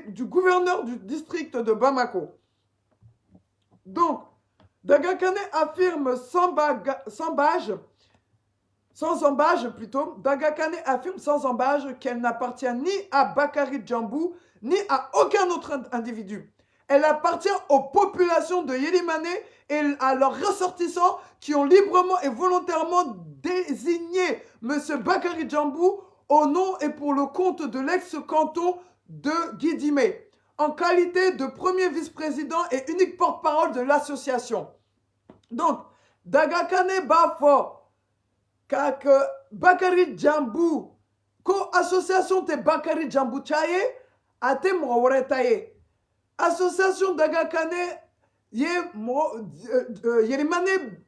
du gouverneur du district de Bamako. Donc, Daga Kane affirme sans embâge plutôt, Daga Kane affirme sans embâge qu'elle n'appartient ni à Bakary Djambou, ni à aucun autre individu. Elle appartient aux populations de Yélimane et à leurs ressortissants qui ont librement et volontairement désigné M. Bakary Djambou au nom et pour le compte de l'ex-canton de Guidimé, en qualité de premier vice-président et unique porte-parole de l'association. Donc, Daga Kane Bafo, kak Bakary Djambou, ko association te Bakary Djambou chaye, ate mwawre taye. Association Daga Kane Yelimane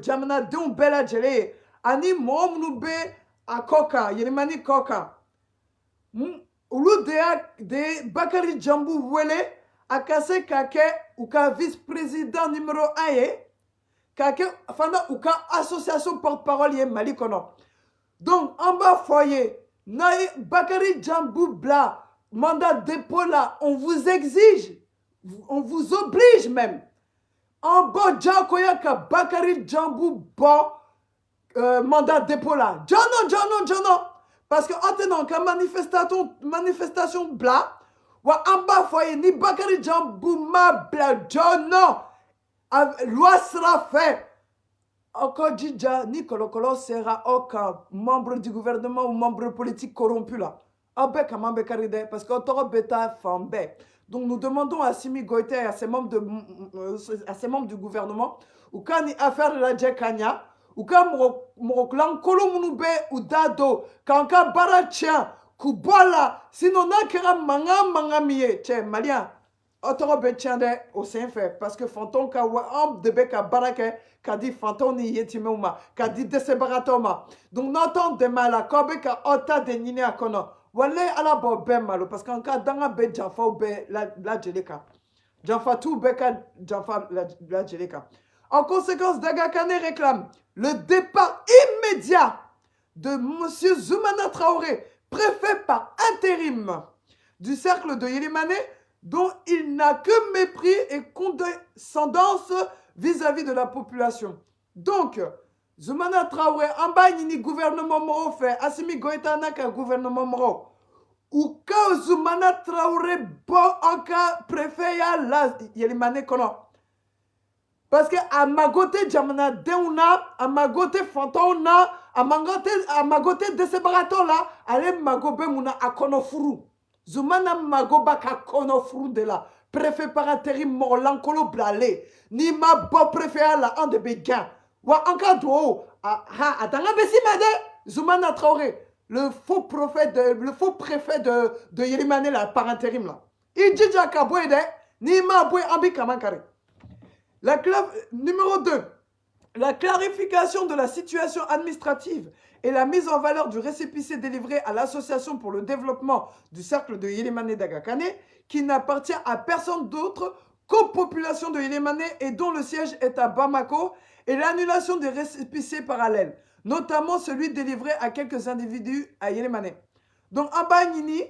Jamana Don Bela Jele, ani Momnube a Koka, Yelimani Koka. Ulu de Bakary Djambou Wele, akase kake ou ka vice-président numéro 1 ye, kake fana ou ka association porte-parole ye Mali kono. Donc en bas foyer, naï Bakary Djambou Bla, mandat dépôt là, on vous exige, on vous oblige même. En bas Djakoya ka Bakary Djambou Bo mandat dépôt là. Jono. Parce que en tenant qu'à manifestation bla, ou en bas foyer, ni Bakary Djambou ma bla, Jono, loi sera faite. Encore Djidja, ni Kolokolo sera aucun membre du gouvernement ou membre politique corrompu là. Avec un membre caride, parce qu'on t'aura bêta fambe. Donc nous demandons à Simi Goïté et à ses membres du gouvernement, ou quand il affaire la Djekanya, ou quand Moroklan Kolomounube ou Dado, quand ka Baratien, Kubala, sinon n'a qu'un mangamiye, tiens, malien, otoro betiande au Saint-Fait, parce que Fanton ka homme de beka barake, ka dit Fanton ni yetimeuma, ka dit desebaratoma. Donc n'entend de mala, kobe ka ota de nine akono. Wale ala bo ben malo, parce qu'en cas d'anga be janfa ou be la jeleka. Janfa tout beka janfa la jeleka. En conséquence, Daga Kane réclame le départ immédiat de M. Zoumana Traoré, préfet par intérim du cercle de Yélimane, dont il n'a que mépris et condescendance vis-à-vis de la population. Donc, Zoumana Traoré, en bas, il y a un gouvernement moro fait, Assimi Goïta n'a qu'un gouvernement moro. Ou quand Zoumana Traoré, bon, en cas préfet, il y a Yélimane kono. Parce que à Magoté Djamana Deuna, à Magoté Fantona, à Magoté de ce baraton là, allez Magobe Mouna à Konofuru. Zoumana Magoba ka Konofuru de là. Préfet par intérim Morlankolo Blale. Ni ma bon préfet là, en de béguin. Ou en cas d'eau, à Tanga Bessimade, Zoumana Traoré, le faux préfet de Yélimane là, par intérim là. Il dit Jakabouede, ni ma boué ambi kamankare. Numéro 2, la clarification de la situation administrative et la mise en valeur du récépissé délivré à l'Association pour le développement du cercle de Yélimane Daga Kane, qui n'appartient à personne d'autre qu'aux populations de Yélimane et dont le siège est à Bamako, et l'annulation des récépissés parallèles, notamment celui délivré à quelques individus à Yélimane. Donc, en Nini,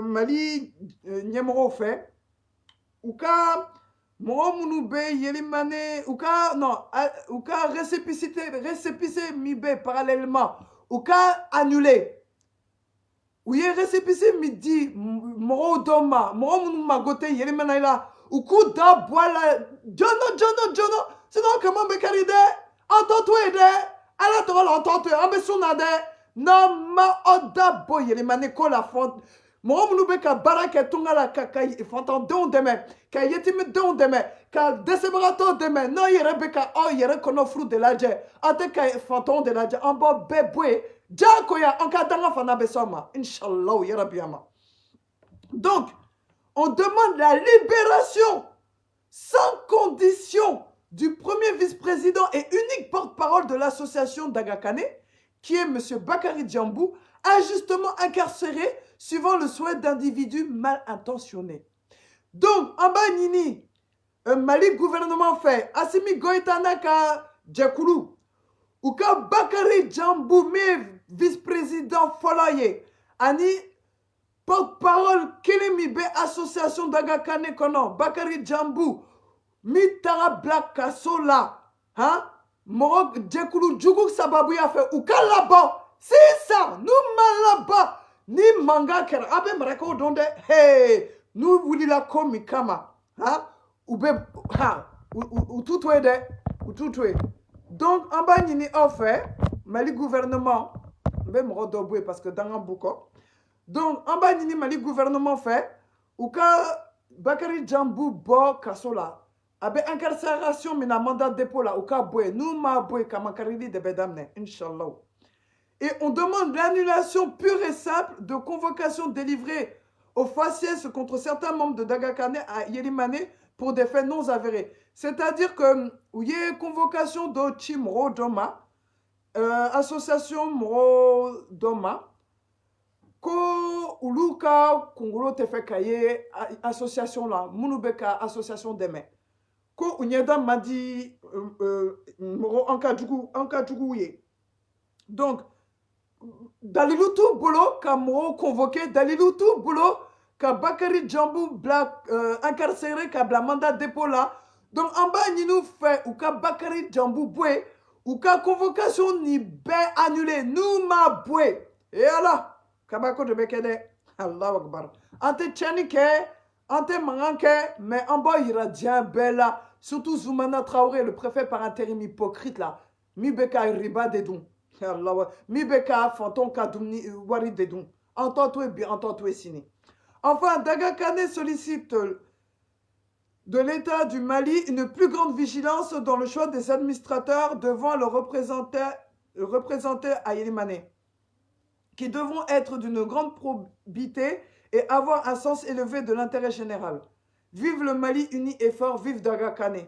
Mali, Nyemoro fait, ou ka Momounube Yélimane, ou ka récépissé Mibé parallèlement, ou ka annulé. Ou yé récépissé midi, Moro Doma, Momoun Magote Yélimane là, ou kou da boila, Jono, sinon comment me caride, entends-toi aider, ala toro l'entends-toi, ambesounade, non ma oda boy Yélimane ko la fonte. Momounube ka barake tunga la ka fantan don deme, ka yetime don deme, ka desebarato deme, non yere beka o yere kono fru de la dje, ate ka fantan de la dje, en bo bebwe, djakoya, en ka danga fana besoma, inshallah yere biyama. Donc, on demande la libération sans condition du premier vice-président et unique porte-parole de l'association Daga Kane, qui est M. Bakary Djambou, injustement incarcéré suivant le souhait d'individus mal intentionnés. Donc, en bas, Nini, Mali gouvernement fait, Assimi Goïtana ka Djakoulou, ou ka Bakary Djambou, mais vice-président Folaye, Ani, porte-parole mi be association d'Agakane kono Bakari Jambu mi tara black kaso la hein moro jekulu jugu sababu ya fait ou kalabo c'est ça nous malaba ni manga kera abe marako donde hey nous voulons la komi kama hein ou be ha ou tout de ou tout donc en bas ni offert Mali gouvernement be moro dobwe parce que dans un bouko donc en bas ni Mali gouvernement fait ou ka Bakari Jambu bo kasola abe incarcération mina mandat de dépôt là ou ka boy nous ma boy kamakarili de bedamne inshallah et on demande l'annulation pure et simple de convocation délivrée au faciès contre certains membres de Dagakane à Yelimane pour des faits non avérés. C'est-à-dire que il y a convocation d'Ochi Moro Doma, association Moro Doma, ko uluka Kongolo te fait kaye association là, Munubeka association deme. Ko unyeda madi Moro Ankajugu ye. Donc, Dalilutu Bolo ka Moro convoqué, Dalilutu Bolo ka Bakari Jambu Black incarcéré ka bla mandat dépôt là. Donc en bas ni nous fait ou ka Bakari Jambu boué ou ka convocation ni be annulé nous ma boué. Et alors kabako de bekede Allah Akbar. Ante tchanike, ante manganke mais en bas il radien bella surtout Zoumana Traoré le préfet par intérim hypocrite là. Mi beka riba dedon. Allah mi beka fanton kadumni wari dedon. Entends-toi bien, entends-toi signé. Enfin, Dagakane sollicite de l'État du Mali une plus grande vigilance dans le choix des administrateurs devant le représenter à Yelimane, qui devront être d'une grande probité et avoir un sens élevé de l'intérêt général. Vive le Mali uni et fort, vive Dagakane.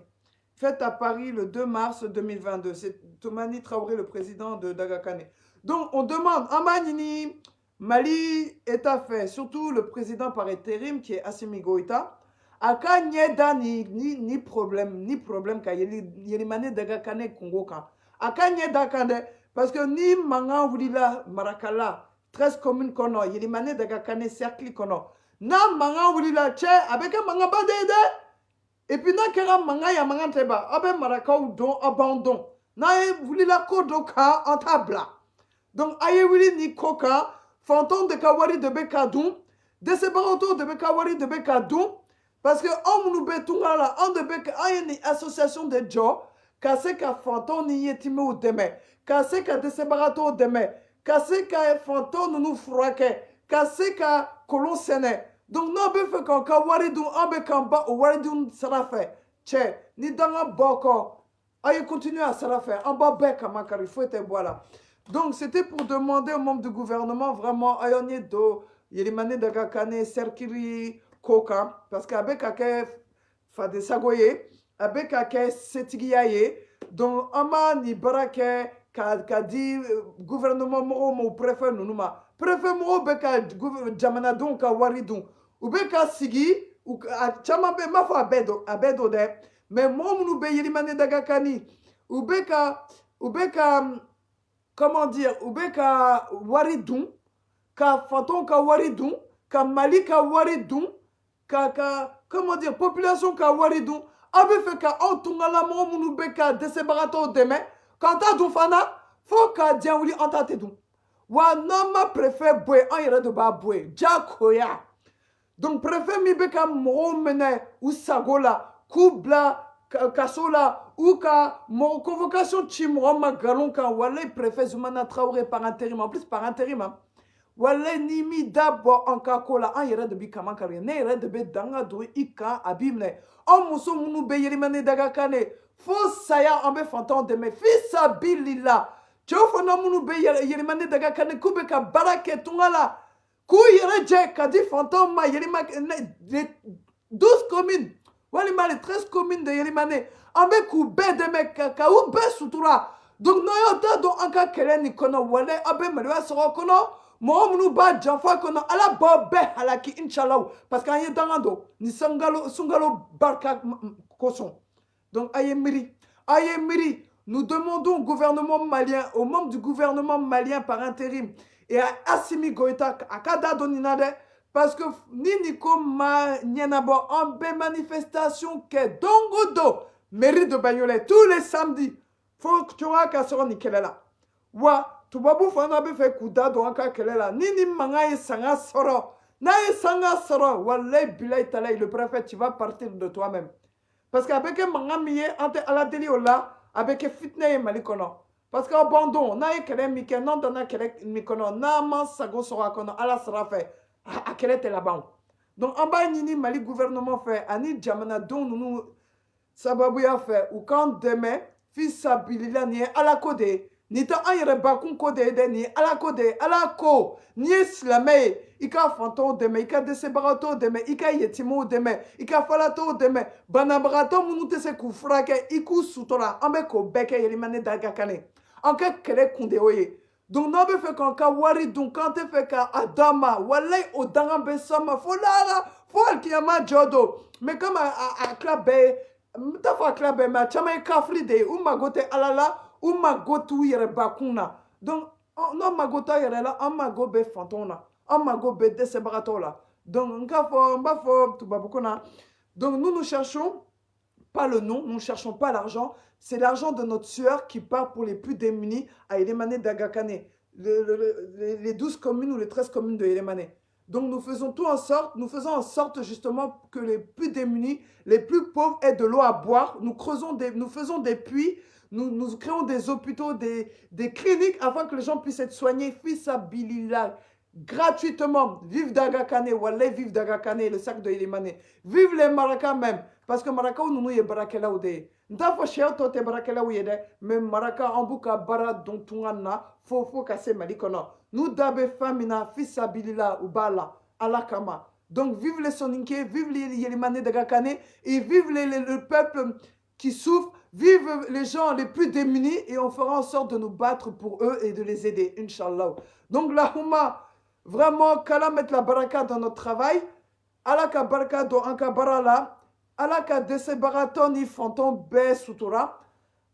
Fête à Paris le 2 mars 2022. C'est Toumani Traoré, le président de Dagakane. Donc, on demande, Amanini, Mali est à fait, surtout le président par intérim qui est Assimi Goïta, aka nyeda ni problème ka Yelimane Dagakane Congo ka. Aka nyeda kande parce que ni manga wulila Marakala 13 communes kono Yelimane Dagakane cercle kono. Na manga wulila che avec manga badede et puis na kera manga ya manga teba abe Maraka ou don abandon. Na wulila kodoka en tabla. Donc aye wuli ni koka Fanton de Kawari de Bekadoum, de Sebarato de Bekawari de Bekadoum, parce que on nous betunga là, on de Bek, une association de Joe, cassé ka Fanton ni yetime ou deme, cassé ka de Sebarato deme, cassé ka Fanton nous froike, cassé ka Colon Sene. Donc non be fait quand Kawari dou, on be kamba ou Wari dou sera fait. Tche, ni danga boko, aye continue à sera fait, en bas bec à Makari, faut être voilà. Donc, c'était pour demander aux membres du gouvernement vraiment ayonné do Yelimane Dagakane Serkiri Koka parce qu'avec ake Fade Sagoye, avec ake Setigiaye, donc ama ni barake ka di gouvernement moro mo préfet nunuma. Préfet moro beka jamana donc ka waridun. Ou beka sigi ou chama be ma fa abedo de mais mo munu be Yelimane Dagakani ou beka comment dire, Oubeka Waridun, ka Fanton ka Waridun, ka Mali ka Waridun, comment dire, population ka Waridun, abe fait ka Antungala Moumou Beka de Sebarato demain, quand t'as du fana, faut ka Diaouli entate dun. Wa nama préfet boué, en yere de ba boué, Djakoya. Donc préfet mi beka Moumene ou Sagola, Koubla, Kasola ou ka mon convocation chimro magalon ka wale préfet Zoumana Traoré par intérim en plus par intérim wale nimi d'abord en kakola en yere de bikama kari ne yere de be danga do ika abimne en muso munu be Yelimane Dagakane fo saya en be fanton de me fils abilila chofona munu be Yelimane Dagakane kubeka barake tungala ku yere je kadi fanton ma Yelimane 12 communes Walimale 13 communes de Yelimane avec ou be de meka ka ou be sutura donc no yota do anka keleni kono wale abe malwa soro kono mo munu ba janfa kono ala bo be halaki inshallah parce que anye dangando ni sungalo barka koson donc aye miri nous demandons au gouvernement malien aux membres du gouvernement malien par intérim et à Assimi Goïta à Kada Doninade parce que nini ko ma nyanabo en be manifestation ke dongodo mairie de Bagnolet tous les samedis faut que tu vois qu'à sera ni kelela wa tubabu fana be fait kuda do anka kelela nini manga ye sanga soro na ye sanga soro wallahi bilay talay le préfet tu vas partir de toi-même parce qu'avec un manga miye ante ala deli ola avec fitna ye malikono parce que abandon na ye kele mike non dona kele mikono na man sago sora kono ala sera fait a kele te là-bas donc en bas nini mali gouvernement fait ani jamana don nous sababu ya fait ou quand demain fils abilila ni ala kode ni ta an yɛrɛ bakun ko de dɛ ni ala ko de ala ko ni ye silamɛ ye i ka fantanw dɛmɛ i ka dɛsɛbagatɔw dɛmɛ i ka yetimuw dɛmɛ i ka falatɔw dɛmɛ banabagatɔ minnu tɛ se k'u furakɛ i k'u sutura an bɛ k'o bɛɛ kɛ Yelimane Daga Kane an ka kɛlɛ kun de y'o ye donc n'aw bɛ fɛ k'an ka wari dun k'an tɛ fɛ k'a d'a ma walayi o dangan bɛ s'an ma fo lahara fo alikiyama jɔ don mais comme a tila bɛɛ ye n t'a fɔ a tila bɛɛ mais a caman ye kafiri de ye u mago tɛ ala la ou mago t'u yɛrɛ bakun na donc n'o mago t'a yɛrɛ la an mago bɛ fantanw na an mago bɛ dɛsɛbagatɔw la donc n b'a fɔ tubabukan na donc nous cherchons pas le nom, nous ne cherchons pas l'argent, c'est l'argent de notre sueur qui part pour les plus démunis à Yelimane Daga Kane, les 12 communes ou les 13 communes de Yelimane. Donc nous faisons faisons en sorte justement que les plus démunis, les plus pauvres aient de l'eau à boire, nous faisons des puits, nous créons des hôpitaux, des cliniques afin que les gens puissent être soignés, fils à Bilila, gratuitement. Vive Daga Kane, Wallah, vive Daga Kane, le sac de Yelimane. Vive les Maraka même, parce que Maraka ou nous y barakela ou de. N'ta cher toi te barakela ou yede, mais Maraka en bouka bara dont tungana, faut casser malikono. Nous dabe famina, fils à Bilila ou bala, alakama. Donc vive les Soninké, vive les Yelimane Daga Kane et vive le peuple qui souffre. Vive les gens les plus démunis et on fera en sorte de nous battre pour eux et de les aider, Inch'Allah. Donc la Houma, vraiment, qu'Allah mette la baraka dans notre travail, Allah ka baraka do anka barala, Allah ka dese baraton ni fanton be sutura,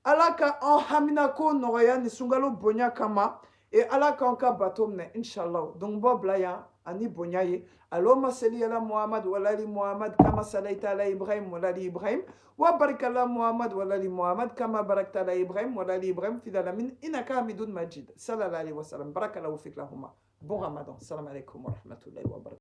Allah ka en haminako noraya ni sungalo bonya kama, et Allah ka anka batomne, Inch'Allah. Donc Bob Laya, ani bonyaye, Allahumma salli ala Muhammad wa ali Muhammad kama salaita ala Ibrahim wa ali Ibrahim wa barik ala Muhammad wa ali Muhammad kama barakta ala Ibrahim wa ali Ibrahim fil alamin innaka Hamidun Majid sallallahu alayhi wa sallam barakallahu fik lahumma bon Ramadan salam alaikum wa rahmatullahi wa barakatuh.